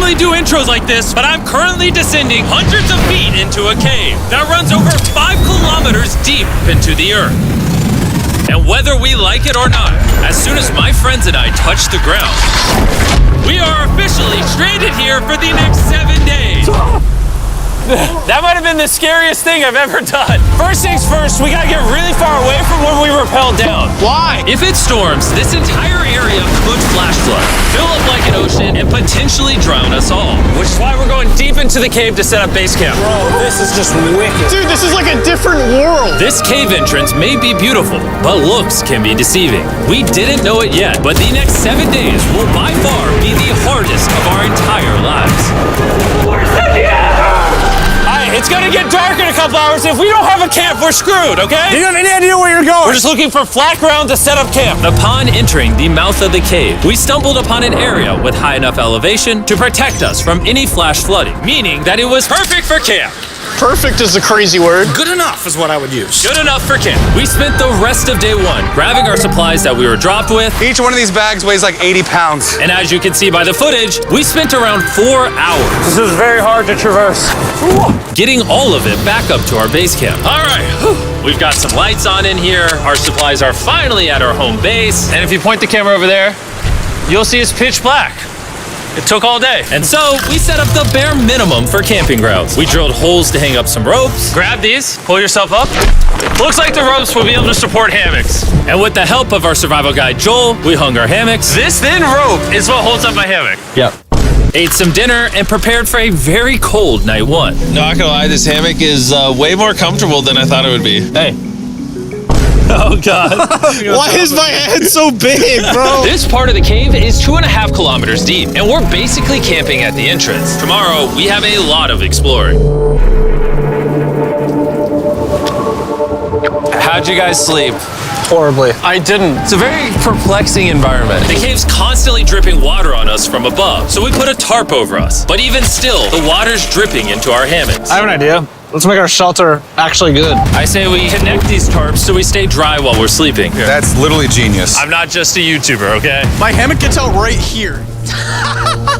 normally do intros like this, but I'm currently descending hundreds of feet into a cave that runs over 5 kilometers deep into the earth. And whether we like it or not, as soon as my friends and I touch the ground, we are officially stranded here for the next 7 days. That might have been the scariest thing I've ever done. First things first, we gotta get really far away from where we rappelled down. Why? If it storms, this entire area could flash flood, fill up like an ocean, and potentially drown us all. Which is why we're going deep into the cave to set up base camp. Bro, this is just wicked. Dude, this is like a different world. This cave entrance may be beautiful, but looks can be deceiving. We didn't know it yet, but the next 7 days will by far be the hardest of our entire lives. Where's the It's gonna get dark in a couple hours. If we don't have a camp, we're screwed, okay? Do you have any idea where you're going? We're just looking for flat ground to set up camp. Upon entering the mouth of the cave, we stumbled upon an area with high enough elevation to protect us from any flash flooding, meaning that it was perfect for camp. Perfect is a crazy word. Good enough is what I would use. Good enough for camp. We spent the rest of day one grabbing our supplies that we were dropped with. Each one of these bags weighs like 80 pounds. And as you can see by the footage, we spent around 4 hours. This is very hard to traverse. Getting all of it back up to our base camp. All right, we've got some lights on in here. Our supplies are finally at our home base. And if you point the camera over there, you'll see it's pitch black. It took all day. And so we set up the bare minimum for camping grounds. We drilled holes to hang up some ropes. Grab these, pull yourself up. Looks like the ropes will be able to support hammocks. And with the help of our survival guide, Joel, we hung our hammocks. This thin rope is what holds up my hammock. Yep. Ate some dinner and prepared for a very cold night one. Not gonna lie, this hammock is way more comfortable than I thought it would be. Hey. Oh, God. Why is my head so big, bro? This part of the cave is 2.5 kilometers deep, and we're basically camping at the entrance. Tomorrow, we have a lot of exploring. How'd you guys sleep? Horribly. I didn't. It's a very perplexing environment. The cave's constantly dripping water on us from above, so we put a tarp over us. But even still, the water's dripping into our hammocks. I have an idea. Let's make our shelter actually good. I say we connect these tarps so we stay dry while we're sleeping. That's literally genius. I'm not just a YouTuber, okay? My hammock gets out right here.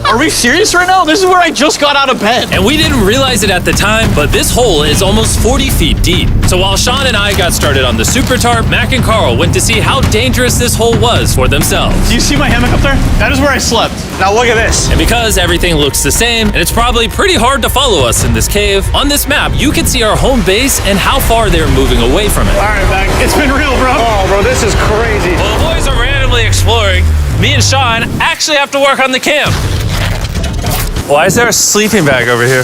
Are we serious right now? This is where I just got out of bed. And we didn't realize it at the time, but this hole is almost 40 feet deep. So while Sean and I got started on the super tarp, Mac and Carl went to see how dangerous this hole was for themselves. Do you see my hammock up there? That is where I slept. Now look at this. And because everything looks the same, and it's probably pretty hard to follow us in this cave, on this map, you can see our home base and how far they're moving away from it. All right, Mac. It's been real, bro. Oh, bro, this is crazy. While the boys are randomly exploring, me and Sean actually have to work on the camp. Why is there a sleeping bag over here?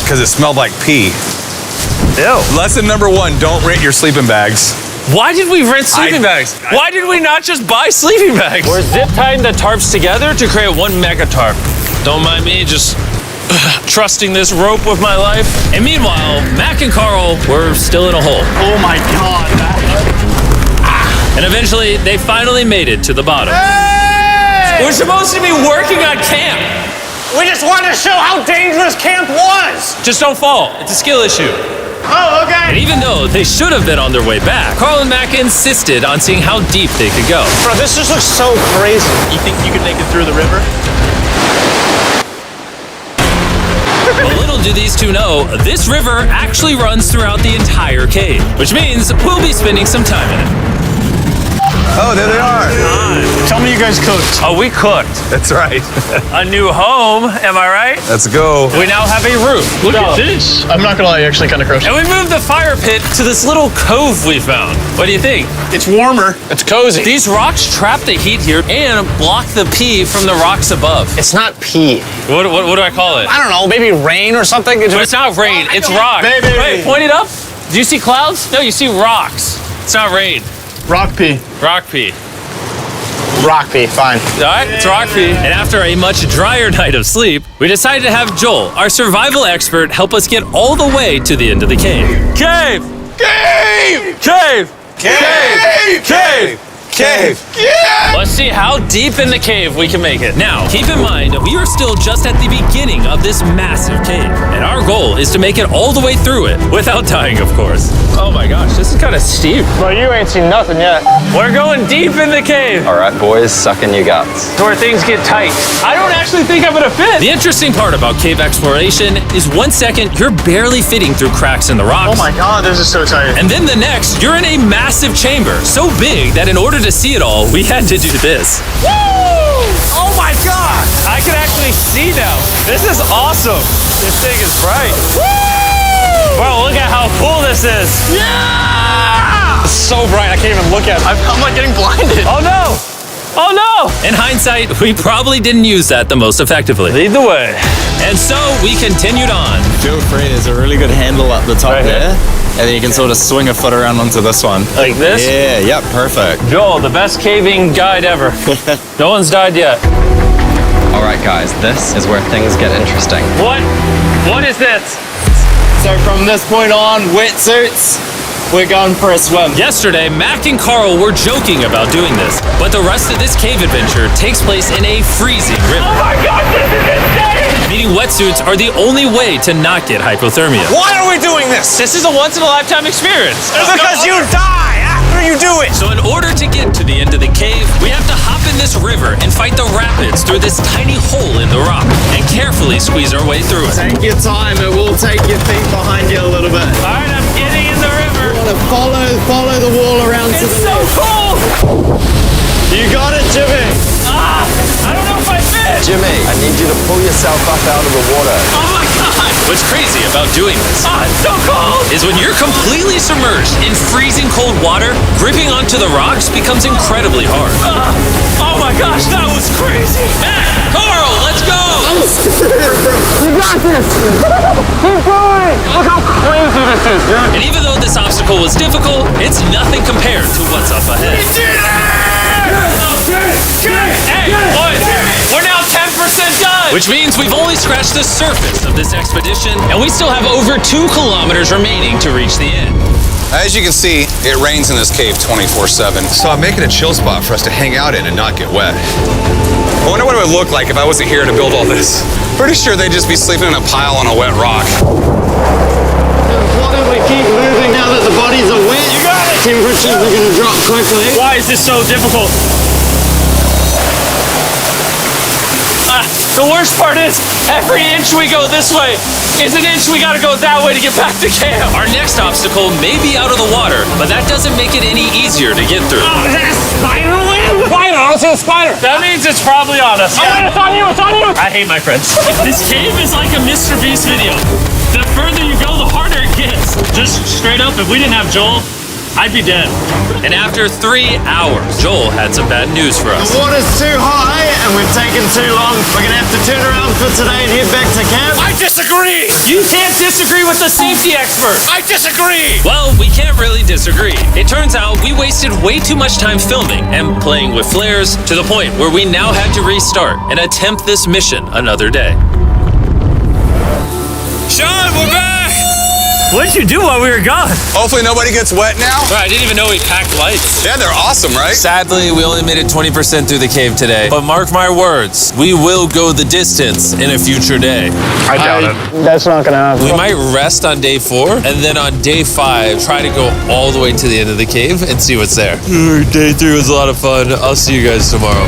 Because it smelled like pee. Ew. Lesson number 1, don't rent your sleeping bags. Why did we rent sleeping bags? Why did we not just buy sleeping bags? We're zip tying the tarps together to create one mega tarp. Don't mind me just trusting this rope with my life. And meanwhile, Mac and Carl were still in a hole. Oh my God, Mac. And eventually, they finally made it to the bottom. Hey! We're supposed to be working on camp. We just wanted to show how dangerous camp was. Just don't fall. It's a skill issue. Oh, okay. And even though they should have been on their way back, Carl and Mac insisted on seeing how deep they could go. Bro, this just looks so crazy. You think you could make it through the river? But little do these two know, this river actually runs throughout the entire cave, which means we'll be spending some time in it. Oh, there they are. Tell me you guys cooked. Oh, we cooked. That's right. A new home, am I right? Let's go. We now have a roof. Look at this. I'm not gonna lie, you're actually kind of gross. And we moved the fire pit to this little cove we found. What do you think? It's warmer. It's cozy. These rocks trap the heat here and block the pee from the rocks above. It's not pee. What do I call it? I don't know, maybe rain or something. But it's not rain, it's rock. Baby. Wait, point it up. Do you see clouds? No, you see rocks. It's not rain. Rock pee. Rock pee. Rock pee, fine. All right, it's rock pee. And after a much drier night of sleep, we decided to have Joel, our survival expert, help us get all the way to the end of the cave. Cave! Cave! Cave! Cave! Cave! Cave! Let's see how deep in the cave we can make it. Now, keep in mind, we are still just at the beginning of this massive cave, and our goal is to make it all the way through it, without dying, of course. Oh my gosh, this is kind of steep. Well, you ain't seen nothing yet. We're going deep in the cave. All right, boys, suck in your guts. To where things get tight. I don't actually think I'm gonna fit. The interesting part about cave exploration is 1 second, you're barely fitting through cracks in the rocks. Oh my God, this is so tight. And then the next, you're in a massive chamber, so big that in order to see it all, we had to do this. Woo! Oh my God! I can actually see now. This is awesome. This thing is bright. Woo! Bro, look at how cool this is. Yeah! It's so bright, I can't even look at it. I'm like getting blinded. Oh no! Oh no! In hindsight, we probably didn't use that the most effectively. Lead the way. And so we continued on. Feel free, there's a really good handle up the top Right here? there. And then you can sort of swing a foot around onto this one. Like this? Yeah, yep, perfect. Joel, the best caving guide ever. No one's died yet. All right, guys, this is where things get interesting. What? What is this? So from this point on, wetsuits, we're going for a swim. Yesterday, Mac and Carl were joking about doing this, but the rest of this cave adventure takes place in a freezing river. Oh my God, this is insane! Meaning wetsuits are the only way to not get hypothermia. Why are we doing this? This is a once-in-a-lifetime experience. Because you die after you do it. So in order to get to the end of the cave, we have to hop in this river and fight the rapids through this tiny hole in the rock and carefully squeeze our way through it. Take your time, it will take your feet behind you a little bit. All right, I'm getting in the river. Follow the wall around to It's the so left. cool. You got it, Jimmy. Ah, I don't know if I fit. Jimmy, I need you to pull yourself up out of the water. Oh my God. What's crazy about doing this It's so cold. is when you're completely submerged in freezing cold water, gripping onto the rocks becomes incredibly hard. Oh my gosh, that was crazy. Matt, Carl, let's go. You got this. Keep going. Look how crazy this is, dude. And even though this obstacle was difficult, it's nothing compared to what's up ahead. Hey, boys, we're now 10% done. Which means we've only scratched the surface of this expedition, and we still have over 2 kilometers remaining to reach the end. As you can see, it rains in this cave 24/7. So I'm making a chill spot for us to hang out in and not get wet. I wonder what it would look like if I wasn't here to build all this. Pretty sure they'd just be sleeping in a pile on a wet rock. Why don't we keep moving now that the bodies are wet? You got it! Temperatures are going to drop quickly. Why is this so difficult? The worst part is, every inch we go this way is an inch we gotta go that way to get back to camp. Our next obstacle may be out of the water, but that doesn't make it any easier to get through. Is that a spider web? Spider, I don't see a spider. That means it's probably on us. Oh, it's on you, it's on you. I hate my friends. This cave is like a Mr. Beast video. The further you go, the harder it gets. Just straight up, if we didn't have Joel, I'd be dead. And after 3 hours, Joel had some bad news for us. The water's too high and we've taken too long. We're going to have to turn around for today and head back to camp. I disagree. You can't disagree with the safety expert. I disagree. Well, we can't really disagree. It turns out we wasted way too much time filming and playing with flares to the point where we now had to restart and attempt this mission another day. Sean, we're back! What'd you do while we were gone? Hopefully nobody gets wet now. I didn't even know we packed lights. Yeah, they're awesome, right? Sadly, we only made it 20% through the cave today. But mark my words, we will go the distance in a future day. I doubt it. That's not gonna happen. We might rest on day 4, and then on day 5, try to go all the way to the end of the cave and see what's there. Day 3 was a lot of fun. I'll see you guys tomorrow.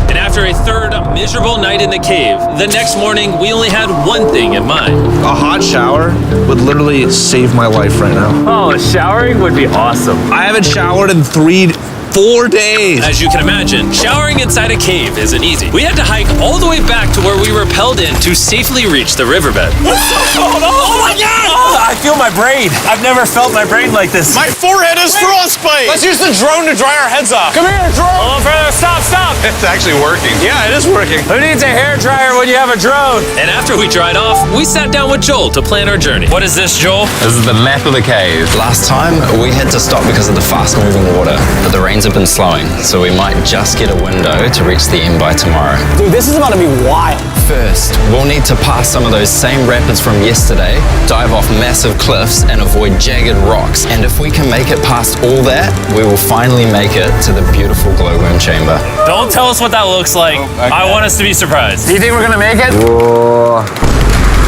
And after a third miserable night in the cave, the next morning we only had one thing in mind. A hot shower would literally save my life right now. Oh, showering would be awesome. I haven't showered in 4 days. As you can imagine, showering inside a cave isn't easy. We had to hike all the way back to where we rappelled in to safely reach the riverbed. Oh my God! I feel my brain. I've never felt my brain like this. My forehead is frostbite. Let's use the drone to dry our heads off. Come here, drone. A little further. Stop. It's actually working. Yeah, it is working. Who needs a hairdryer when you have a drone? And after we dried off, we sat down with Joel to plan our journey. What is this, Joel? This is the map of the cave. Last time, we had to stop because of the fast-moving water, but the rains have been slowing, so we might just get a window to reach the end by tomorrow. Dude, this is about to be wild. First, we'll need to pass some of those same rapids from yesterday, dive off massive cliffs, and avoid jagged rocks. And if we can make it past all that, we will finally make it to the beautiful glowworm chamber. Don't tell us what that looks like. I want us to be surprised. Do you think we're gonna make it? Whoa.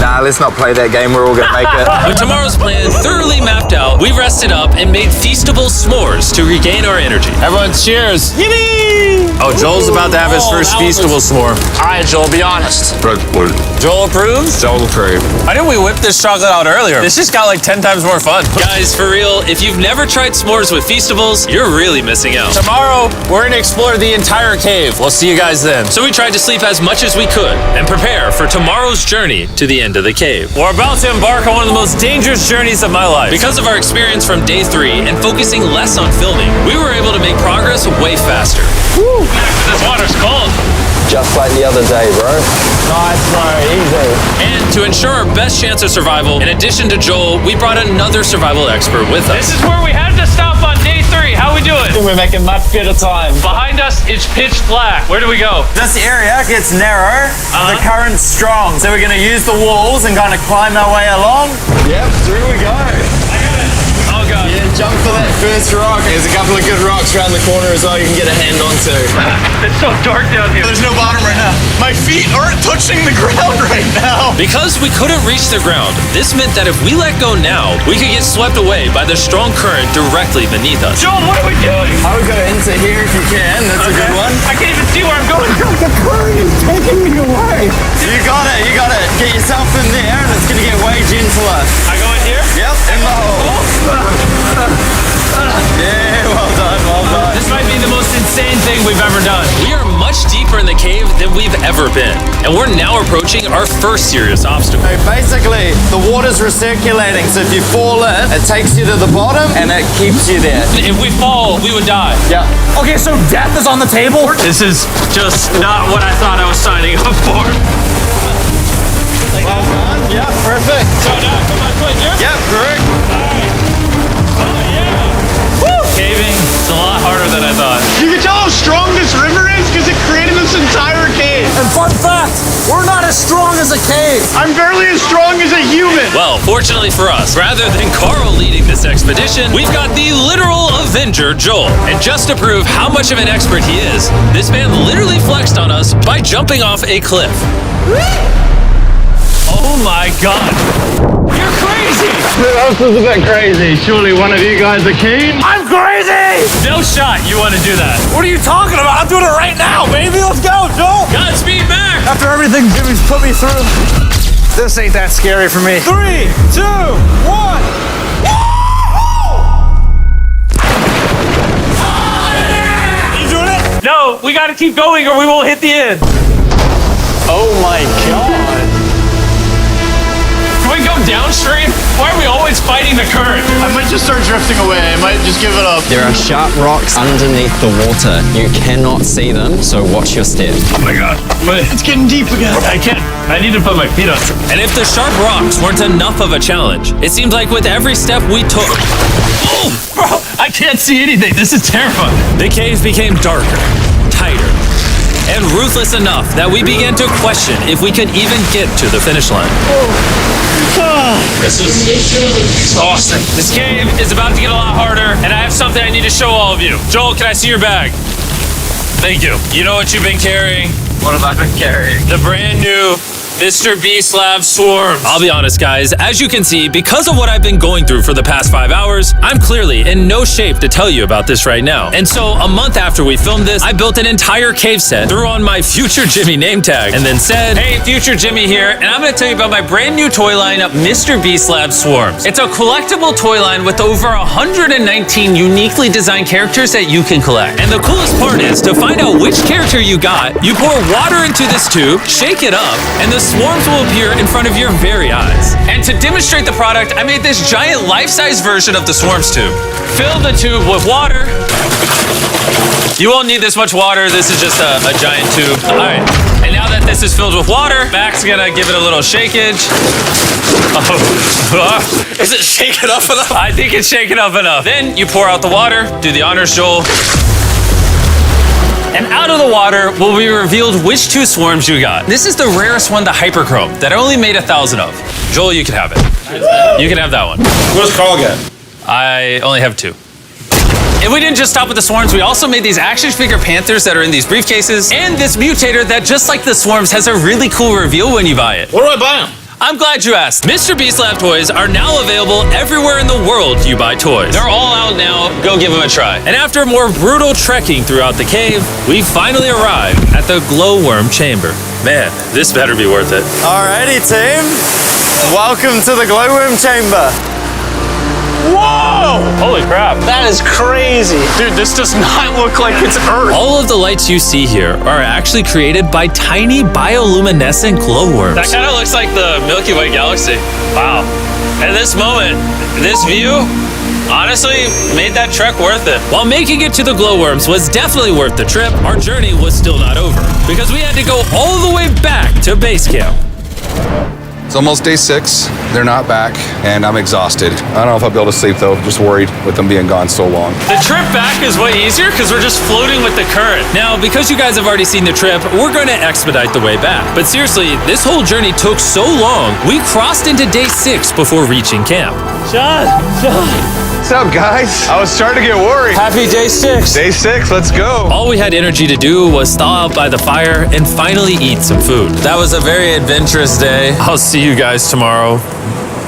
Nah, let's not play that game. We're all gonna make it. With tomorrow's plan thoroughly mapped out, we rested up and made feastable s'mores to regain our energy. Everyone, cheers. Yippee! Oh, Joel's about to have his first feastable s'more. All right, Joel, be honest. Joel approves? Joel approved. Why didn't we whip this chocolate out earlier? This just got like 10 times more fun. Guys, for real, if you've never tried s'mores with feastables, you're really missing out. Tomorrow, we're gonna explore the entire cave. We'll see you guys then. So we tried to sleep as much as we could and prepare for tomorrow's journey to the end of the cave. We're about to embark on one of the most dangerous journeys of my life. Because of our experience from day 3 and focusing less on filming, we were able to make progress way faster. Woo! This water's cold. Just like the other day, bro. Nice, bro. Easy. And to ensure our best chance of survival, in addition to Joel, we brought another survival expert with us. This is where we had to stop on day 3. How we doing? We're making much better time. Behind us, it's pitch black. Where do we go? This area gets narrow, the current's strong, so we're going to use the walls and kind of climb our way along. Yep, through we go. Oh, God. Yeah, jump for that first rock. There's a couple of good rocks around the corner as well you can get a hand onto. It's so dark down here. There's no bottom right now. My feet aren't touching the ground right now. Because we couldn't reach the ground, this meant that if we let go now, we could get swept away by the strong current directly beneath us. Joel, what are we doing? I would go into here if you can. That's a good one. I can't even see where I'm going. The current is taking me away. You got it. You got it. Get yourself in there and it's going to get way gentler. I go in here? Yep, in the hole. Yeah, well done, well done. This might be the most insane thing we've ever done. We are much deeper in the cave than we've ever been, and we're now approaching our first serious obstacle. So basically, the water's recirculating, so if you fall in, it takes you to the bottom and it keeps you there. If we fall, we would die. Yeah. Okay, so death is on the table? This is just not what I thought I was signing up for. Well done. Yeah, perfect. So now I put my foot here? Yep, correct. Caving is a lot harder than I thought. You can tell how strong this river is because it created this entire cave. And fun fact, we're not as strong as a cave. I'm barely as strong as a human. Well, fortunately for us, rather than Carl leading this expedition, we've got the literal Avenger, Joel. And just to prove how much of an expert he is, this man literally flexed on us by jumping off a cliff. Oh my God. You're crazy. This is a bit crazy. Surely one of you guys are keen? I'm crazy. No shot you want to do that. What are you talking about? I'm doing it right now, baby. Let's go, Joel. Godspeed, Mac! After everything Jimmy's put me through, this ain't that scary for me. 3, 2, 1. You doing it? No, we got to keep going or we won't hit the end. Oh my God. Can we go downstream? Why are we always fighting the current? I might just start drifting away. I might just give it up. There are sharp rocks underneath the water. You cannot see them, so watch your step. Oh my God. It's getting deep again. I can't. I need to put my feet on. And if the sharp rocks weren't enough of a challenge, it seems like with every step we took... Oh, bro, I can't see anything. This is terrifying. The cave became darker, tighter, and ruthless enough that we began to question if we could even get to the finish line. This is exhausting. This cave is about to get a lot harder, and I have something I need to show all of you. Joel, can I see your bag? Thank you. You know what you've been carrying? What have I been carrying? The brand new Mr. Beast Lab Swarms. I'll be honest, guys. As you can see, because of what I've been going through for the past 5 hours, I'm clearly in no shape to tell you about this right now. And so, a month after we filmed this, I built an entire cave set, threw on my Future Jimmy name tag, and then said, hey, Future Jimmy here, and I'm gonna tell you about my brand new toy line, Mr. Beast Lab Swarms. It's a collectible toy line with over 119 uniquely designed characters that you can collect. And the coolest part is, to find out which character you got, you pour water into this tube, shake it up, and the swarms will appear in front of your very eyes. And to demonstrate the product, I made this giant life-size version of the swarms tube. Fill the tube with water. You won't need this much water. This is just a giant tube. All right. And now that this is filled with water, Mac's gonna give it a little shakeage. Oh. Is it shaken up enough? I think it's shaken up enough. Then you pour out the water. Do the honors, Joel. And out of the water will be revealed which 2 swarms you got. This is the rarest one, the hyperchrome, that I only made 1,000 of. Joel, you can have it. You can have that one. What's Carl get? I only have 2. And we didn't just stop with the swarms, we also made these action figure panthers that are in these briefcases, and this mutator that, just like the swarms, has a really cool reveal when you buy it. Where do I buy them? I'm glad you asked. Mr. Beast Lab toys are now available everywhere in the world you buy toys. They're all out now, go give them a try. And after more brutal trekking throughout the cave, we finally arrived at the glowworm chamber. Man, this better be worth it. Alrighty, team. Welcome to the glowworm chamber. Whoa! Holy crap. That is crazy. Dude, this does not look like it's Earth. All of the lights you see here are actually created by tiny bioluminescent glowworms. That kind of looks like the Milky Way galaxy. Wow. At this moment, this view, honestly, made that trek worth it. While making it to the glowworms was definitely worth the trip, our journey was still not over because we had to go all the way back to base camp. It's almost day 6. They're not back, and I'm exhausted. I don't know if I'll be able to sleep though. Just worried with them being gone so long. The trip back is way easier because we're just floating with the current. Now, because you guys have already seen the trip, we're going to expedite the way back. But seriously, this whole journey took so long, we crossed into day 6 before reaching camp. John. What's up, guys? I was starting to get worried. Happy day 6. Day 6, let's go. All we had energy to do was thaw out by the fire and finally eat some food. That was a very adventurous day. I'll see you guys tomorrow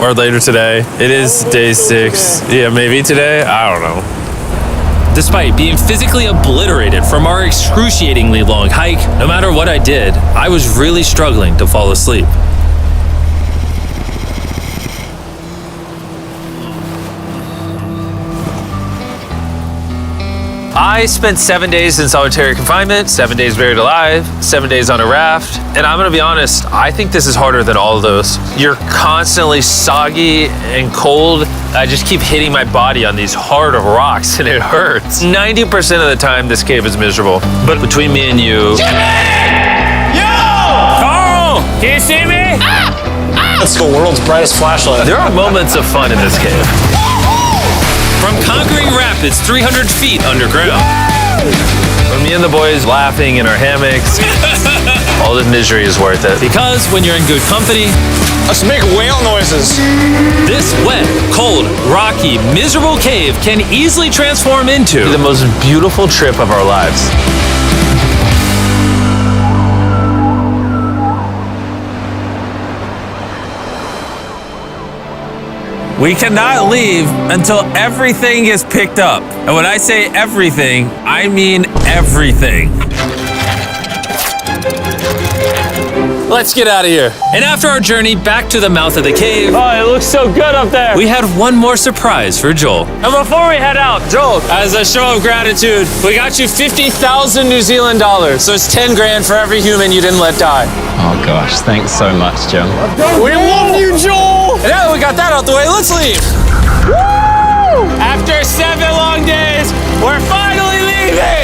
or later today. It is day 6. Yeah, maybe today. I don't know. Despite being physically obliterated from our excruciatingly long hike, no matter what I did, I was really struggling to fall asleep. I spent 7 days in solitary confinement, 7 days buried alive, 7 days on a raft, and I'm gonna be honest, I think this is harder than all of those. You're constantly soggy and cold. I just keep hitting my body on these hard rocks and it hurts. 90% of the time, this cave is miserable. But between me and you... Carl! Can you see me? That's the world's brightest flashlight. There are moments of fun in this cave. From conquering rapids 300 feet underground. From me and the boys laughing in our hammocks. All the misery is worth it. Because when you're in good company, Let's make whale noises. this wet, cold, rocky, miserable cave can easily transform into the most beautiful trip of our lives. We cannot leave until everything is picked up. And when I say everything, I mean everything. Let's get out of here. And after our journey back to the mouth of the cave, Oh, it looks so good up there. we had one more surprise for Joel. And before we head out, Joel, as a show of gratitude, we got you 50,000 New Zealand dollars. So it's 10 grand for every human you didn't let die. Oh gosh, thanks so much, Jim. We love you, Joel. And now that we got that out the way, let's leave. After 7 long days, we're finally leaving.